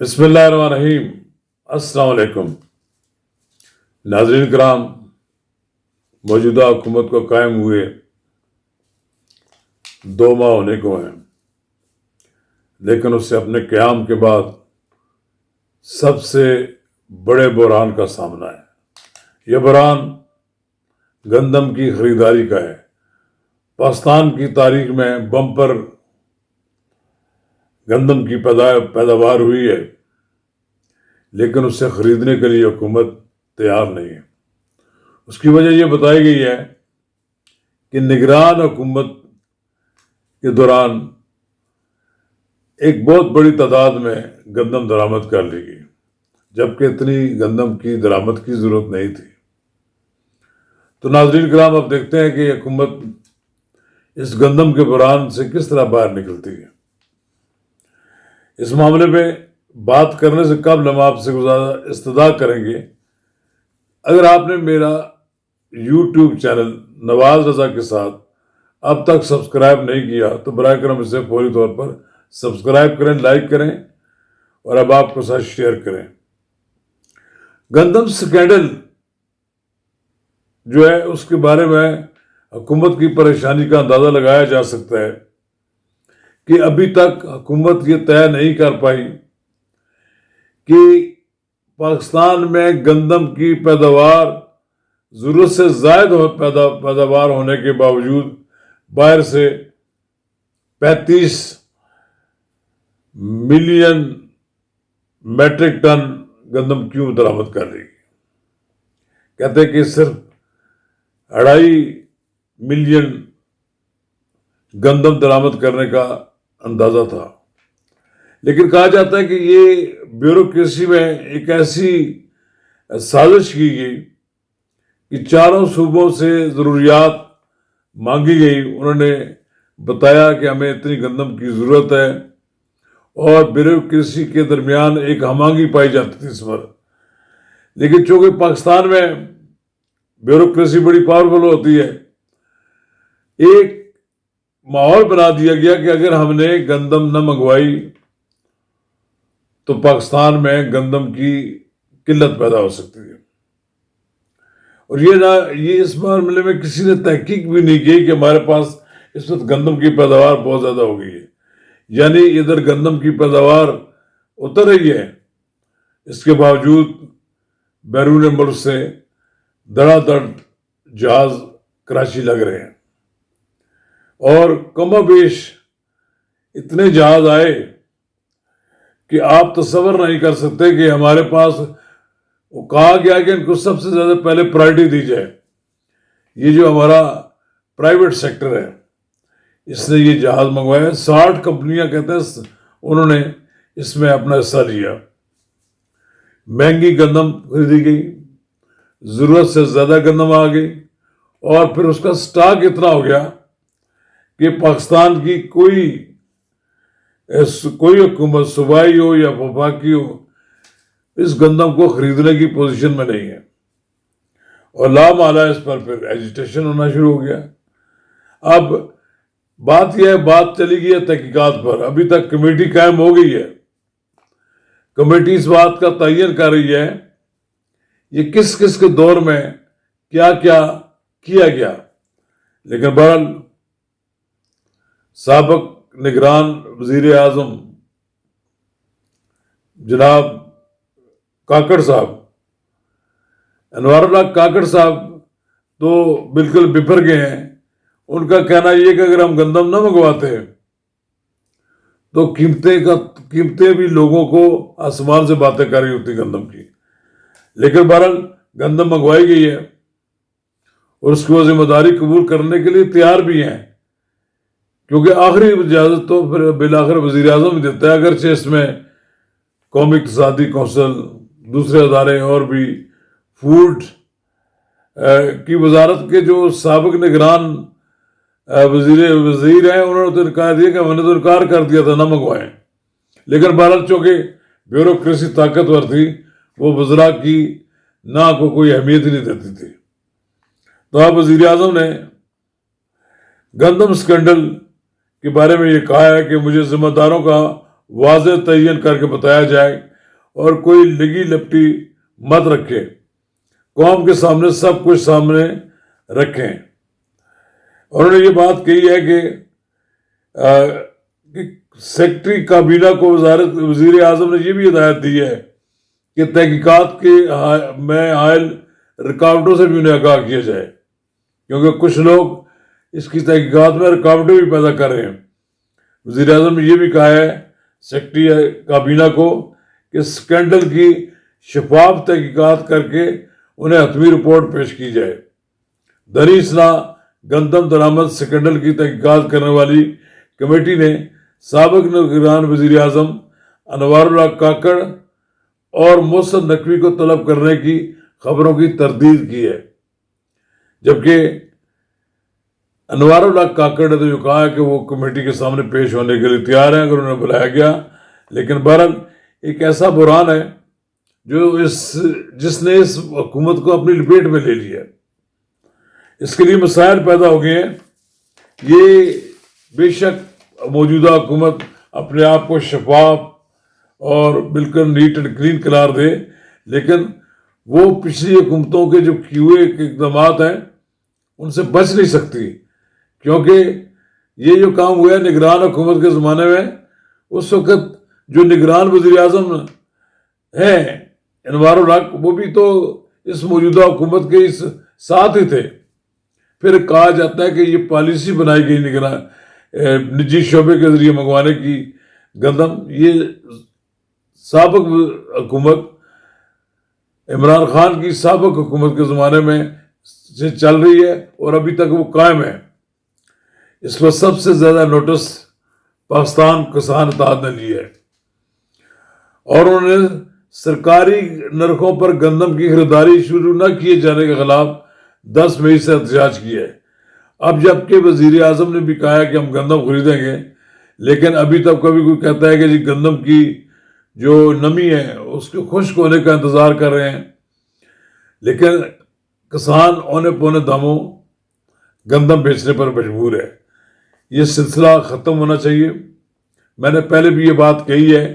بسم اللہ الرحمن الرحیم۔ السلام علیکم ناظرین کرام، موجودہ حکومت کو قائم ہوئے 2 ماہ ہونے کو ہیں، لیکن اس سے اپنے قیام کے بعد سب سے بڑے بحران کا سامنا ہے۔ یہ بحران گندم کی خریداری کا ہے۔ پاکستان کی تاریخ میں بمپر گندم کی پیداوار ہوئی ہے، لیکن اسے خریدنے کے لیے حکومت تیار نہیں ہے۔ اس کی وجہ یہ بتائی گئی ہے کہ نگران حکومت کے دوران ایک بہت بڑی تعداد میں گندم درآمد کر لی گئی، جبکہ اتنی گندم کی درآمد کی ضرورت نہیں تھی۔ تو ناظرین کرام، اب دیکھتے ہیں کہ حکومت اس گندم کے بحران سے کس طرح باہر نکلتی ہے۔ اس معاملے میں بات کرنے سے قبل ہم آپ سے استدعا کریں گے، اگر آپ نے میرا یوٹیوب چینل نواز رضا کے ساتھ اب تک سبسکرائب نہیں کیا تو براہ کرم اسے فوری طور پر سبسکرائب کریں، لائک کریں اور اب آپ کو ساتھ شیئر کریں۔ گندم سکینڈل جو ہے، اس کے بارے میں حکومت کی پریشانی کا اندازہ لگایا جا سکتا ہے کہ ابھی تک حکومت یہ طے نہیں کر پائی کہ پاکستان میں گندم کی پیداوار ضرورت سے زائد پیداوار ہونے کے باوجود باہر سے 35 ملین میٹرک ٹن گندم کیوں درآمد کر رہی ہے۔ کہتے ہیں کہ صرف 2.5 ملین گندم درآمد کرنے کا اندازہ تھا، لیکن کہا جاتا ہے کہ یہ بیوروکریسی میں ایک ایسی سازش کی گئی کہ 4 صوبوں سے ضروریات مانگی گئی۔ انہوں نے بتایا کہ ہمیں اتنی گندم کی ضرورت ہے، اور بیوروکریسی کے درمیان ایک ہم آہنگی پائی جاتی تھی اس پر۔ لیکن چونکہ پاکستان میں بیوروکریسی بڑی پاورفل ہوتی ہے، ایک ماحول بنا دیا گیا کہ اگر ہم نے گندم نہ منگوائی تو پاکستان میں گندم کی قلت پیدا ہو سکتی ہے۔ اور یہ اس معاملے میں کسی نے تحقیق بھی نہیں کی کہ ہمارے پاس اس وقت گندم کی پیداوار بہت زیادہ ہو گئی ہے، یعنی ادھر گندم کی پیداوار اتر رہی ہے، اس کے باوجود بیرون ملک سے دڑا دڑ جہاز کراچی لگ رہے ہیں، اور کم و بیش اتنے جہاز آئے کہ آپ تصور نہیں کر سکتے کہ ہمارے پاس کہا گیا کہ ان کو سب سے زیادہ پہلے پرائرٹی دی جائے۔ یہ جو ہمارا پرائیویٹ سیکٹر ہے، اس نے یہ جہاز منگوایا۔ 60 کمپنیاں کہتے ہیں انہوں نے اس میں اپنا حصہ لیا۔ مہنگی گندم خریدی گئی، ضرورت سے زیادہ گندم آ گئی، اور پھر اس کا سٹاک اتنا ہو گیا کہ پاکستان کی کوئی حکومت صوبائی ہو یا وفاقی ہو اس گندم کو خریدنے کی پوزیشن میں نہیں ہے، اور لامحالہ اس پر پھر ایجیٹیشن ہونا شروع ہو گیا۔ اب بات یہ ہے، بات چلی گئی ہے تحقیقات پر۔ ابھی تک کمیٹی قائم ہو گئی ہے، کمیٹی اس بات کا تعین کر رہی ہے یہ کس کس کے دور میں کیا کیا کیا گیا، لیکن بہرحال سابق نگران وزیر اعظم جناب کاکڑ صاحب، انوار اللہ کاکڑ صاحب تو بالکل بفر گئے ہیں۔ ان کا کہنا یہ کہ اگر ہم گندم نہ منگواتے تو قیمتیں بھی لوگوں کو آسمان سے باتیں کر رہی ہوتی گندم کی، لیکن بہرحال گندم منگوائی گئی ہے، اور اس کو ذمہ داری قبول کرنے کے لیے تیار بھی ہیں، کیونکہ آخری اجازت تو پھر بالآخر وزیر اعظم ہی دیتا ہے، اگرچہ اس میں قومی اقتصادی کونسل، دوسرے ادارے اور بھی فوڈ کی وزارت کے جو سابق نگران وزیر ہیں، انہوں نے تو انکار دیا کہ ہم نے تو انکار کر دیا تھا نہ منگوائیں، لیکن بہرحال چونکہ بیوروکریسی طاقتور تھی، وہ وزراء کی نہ کو کوئی اہمیت ہی نہیں دیتی تھی۔ تو اب وزیر اعظم نے گندم سکینڈل کے بارے میں یہ کہا ہے کہ مجھے ذمہ داروں کا واضح تعین کر کے بتایا جائے اور کوئی لگی لپٹی مت رکھے، قوم کے سامنے سب کچھ سامنے رکھیں۔ انہوں نے یہ بات کہی ہے کہ سیکرٹری کابینہ کو وزیر اعظم نے یہ بھی ہدایت دی ہے کہ تحقیقات کے میں حائل رکاوٹوں سے بھی انہیں آگاہ کیا جائے، کیونکہ کچھ لوگ اس کی تحقیقات میں رکاوٹیں بھی پیدا کر رہے ہیں۔ وزیر اعظم نے یہ بھی کہا ہے سیکرٹری کابینہ کو کہ اسکینڈل کی شفاف تحقیقات کر کے انہیں حتمی رپورٹ پیش کی جائے۔ دھنی اسنا گندم درآمد اسکینڈل کی تحقیقات کرنے والی کمیٹی نے سابق نگران وزیر اعظم انوار اللہ کاکڑ اور محسن نقوی کو طلب کرنے کی خبروں کی تردید کی ہے، جبکہ انوار اللہ کاکڑ نے تو جو کہا ہے کہ وہ کمیٹی کے سامنے پیش ہونے کے لیے تیار ہیں اگر انہیں بلایا گیا، لیکن بہرحال ایک ایسا بحران ہے جس نے اس حکومت کو اپنی لپیٹ میں لے لیا ہے۔ اس کے لیے مسائل پیدا ہو گئے ہیں۔ یہ بے شک موجودہ حکومت اپنے آپ کو شفاف اور بالکل نیٹ اینڈ کلین قرار دے، لیکن وہ پچھلی حکومتوں کے جو کیے ہوئے اقدامات ہیں ان سے بچ نہیں سکتی، کیونکہ یہ جو کام ہوا ہے نگران حکومت کے زمانے میں، اس وقت جو نگران وزیر اعظم ہیں انوار الحق، وہ بھی تو اس موجودہ حکومت کے اس ساتھ ہی تھے۔ پھر کہا جاتا ہے کہ یہ پالیسی بنائی گئی نگران نجی شعبے کے ذریعے منگوانے کی گندم، یہ سابق حکومت عمران خان کی سابق حکومت کے زمانے میں سے چل رہی ہے اور ابھی تک وہ قائم ہے۔ اس پر سب سے زیادہ نوٹس پاکستان کسان اتحاد نے لی ہے، اور انہوں نے سرکاری نرخوں پر گندم کی خریداری شروع نہ کیے جانے کے خلاف 10 مئی سے احتجاج کیا ہے۔ اب جبکہ وزیر اعظم نے بھی کہا ہے کہ ہم گندم خریدیں گے، لیکن ابھی تک کبھی کوئی کہتا ہے کہ جی گندم کی جو نمی ہے اس کے خشک ہونے کا انتظار کر رہے ہیں، لیکن کسان اونے پونے داموں گندم بیچنے پر مجبور ہے۔ یہ سلسلہ ختم ہونا چاہیے۔ میں نے پہلے بھی یہ بات کہی ہے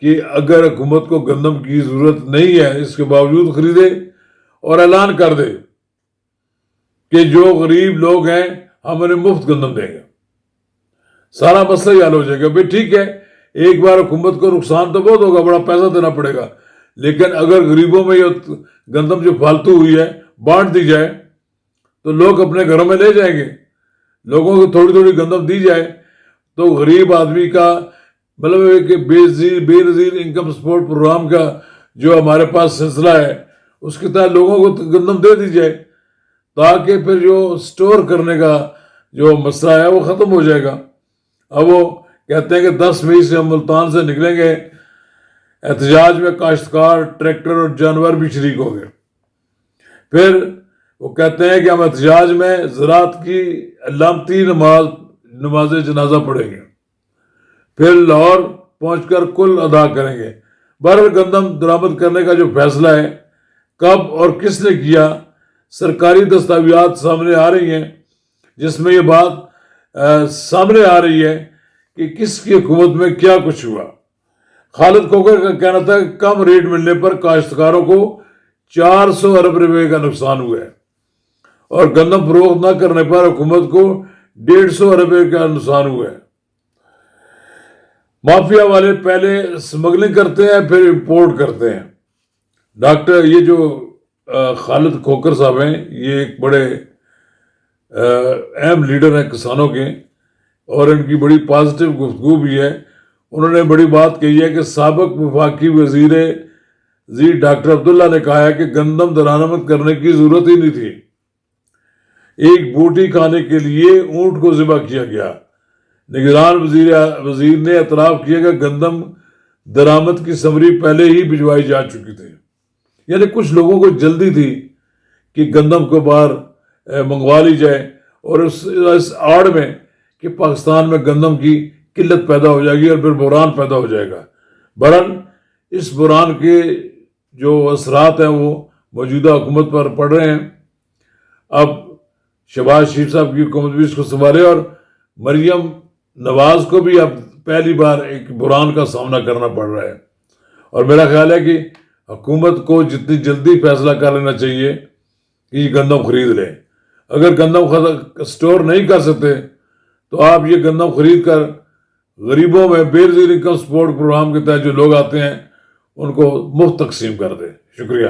کہ اگر حکومت کو گندم کی ضرورت نہیں ہے، اس کے باوجود خریدے اور اعلان کر دے کہ جو غریب لوگ ہیں ہم انہیں مفت گندم دیں گے، سارا مسئلہ ہی حل ہو جائے گا۔ بھئی ٹھیک ہے، ایک بار حکومت کو نقصان تو بہت ہوگا، بڑا پیسہ دینا پڑے گا، لیکن اگر غریبوں میں یہ گندم جو فالتو ہوئی ہے بانٹ دی جائے تو لوگ اپنے گھروں میں لے جائیں گے۔ لوگوں کو تھوڑی تھوڑی گندم دی جائے تو غریب آدمی کا مطلب ہے کہ بے نظیر انکم سپورٹ پروگرام کا جو ہمارے پاس سلسلہ ہے اس کے تحت لوگوں کو گندم دے دی جائے، تاکہ پھر جو سٹور کرنے کا جو مسئلہ ہے وہ ختم ہو جائے گا۔ اب وہ کہتے ہیں کہ 10 مئی سے ہم ملتان سے نکلیں گے، احتجاج میں کاشتکار، ٹریکٹر اور جانور بھی شریک ہو گئے۔ پھر وہ کہتے ہیں کہ ہم احتجاج میں زراعت کی علامتی نماز جنازہ پڑھیں گے، پھر لاہور پہنچ کر کل ادا کریں گے۔ بہرحال گندم درآمد کرنے کا جو فیصلہ ہے کب اور کس نے کیا، سرکاری دستاویزات سامنے آ رہی ہیں جس میں یہ بات سامنے آ رہی ہے کہ کس کی حکومت میں کیا کچھ ہوا۔ خالد کھوکھر کا کہنا تھا کہ کم ریٹ ملنے پر کاشتکاروں کو 400 ارب روپے کا نقصان ہوا ہے، اور گندم فروخت نہ کرنے پر حکومت کو 150 ارب روپے کا نقصان ہوا ہے۔ مافیا والے پہلے سمگلنگ کرتے ہیں پھر امپورٹ کرتے ہیں۔ ڈاکٹر یہ جو خالد کھوکھر صاحب ہیں، یہ ایک بڑے اہم لیڈر ہیں کسانوں کے، اور ان کی بڑی پازیٹیو گفتگو بھی ہے۔ انہوں نے بڑی بات کہی ہے کہ سابق وفاقی وزیر ڈاکٹر عبداللہ نے کہا ہے کہ گندم درآمد کرنے کی ضرورت ہی نہیں تھی، ایک بوٹی کھانے کے لیے اونٹ کو ذبح کیا گیا۔ نگران وزیر نے اعتراف کیا کہ گندم درآمد کی سمری پہلے ہی بھجوائی جا چکی تھی، یعنی کچھ لوگوں کو جلدی تھی کہ گندم کو باہر منگوا لی جائے، اور اس آڑ میں کہ پاکستان میں گندم کی قلت پیدا ہو جائے گی اور پھر بحران پیدا ہو جائے گا۔ بہرحال اس بحران کے جو اثرات ہیں وہ موجودہ حکومت پر پڑ رہے ہیں۔ اب شہباز شریف صاحب کی حکومت بھی اس کو سنبھالے، اور مریم نواز کو بھی اب پہلی بار ایک بحران کا سامنا کرنا پڑ رہا ہے، اور میرا خیال ہے کہ حکومت کو جتنی جلدی فیصلہ کر لینا چاہیے کہ یہ گندم خرید لیں. اگر گندم اسٹور نہیں کر سکتے تو آپ یہ گندم خرید کر غریبوں میں بے انکم سپورٹ پروگرام کے تحت جو لوگ آتے ہیں ان کو مفت تقسیم کر دیں. شکریہ.